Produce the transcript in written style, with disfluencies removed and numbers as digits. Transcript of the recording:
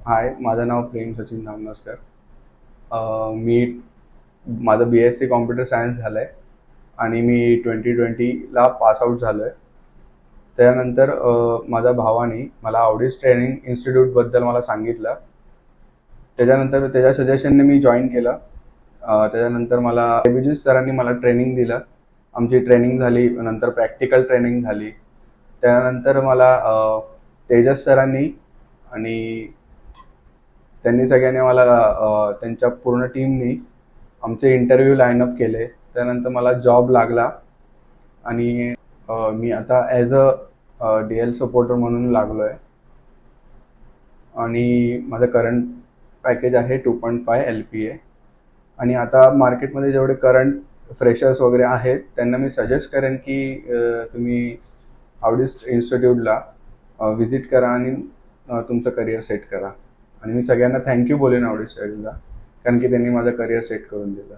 हाय, माझं नाव प्रेम सचिन धामनसकर. मी माझं BSc computer science झालं आहे आणि मी 2020ला पासआउट झालो आहे. त्यानंतर माझ्या भावाने मला आवडीस ट्रेनिंग इन्स्टिट्यूटबद्दल मला सांगितलं. त्याच्यानंतर त्याच्या सजेशनने मी जॉईन केलं. त्याच्यानंतर मला अभिजित सरांनी मला ट्रेनिंग दिलं. आमची ट्रेनिंग झाली, नंतर प्रॅक्टिकल ट्रेनिंग झाली. त्यानंतर मला तेजस सरांनी आणि त्यांनी सगळ्यांनी मला त्यांच्या पूर्ण टीमनी आमचे इंटरव्ह्यू लाईन अप केले. त्यानंतर मला जॉब लागला आणि मी आता ॲज अ DL सपोर्टर म्हणून लागलो आहे आणि माझं करंट पॅकेज आहे 2.5 LPA. आणि आता मार्केटमध्ये जेवढे करंट फ्रेशर्स वगैरे आहेत त्यांना मी सजेस्ट करेन की तुम्ही आवडीस इन्स्टिट्यूटला व्हिजिट करा आणि तुमचं करिअर सेट करा. आणि मी सगळ्यांना थँक्यू बोलेन आवडीस स्टडीला, कारण की त्यांनी माझं करिअर सेट करून दिलं.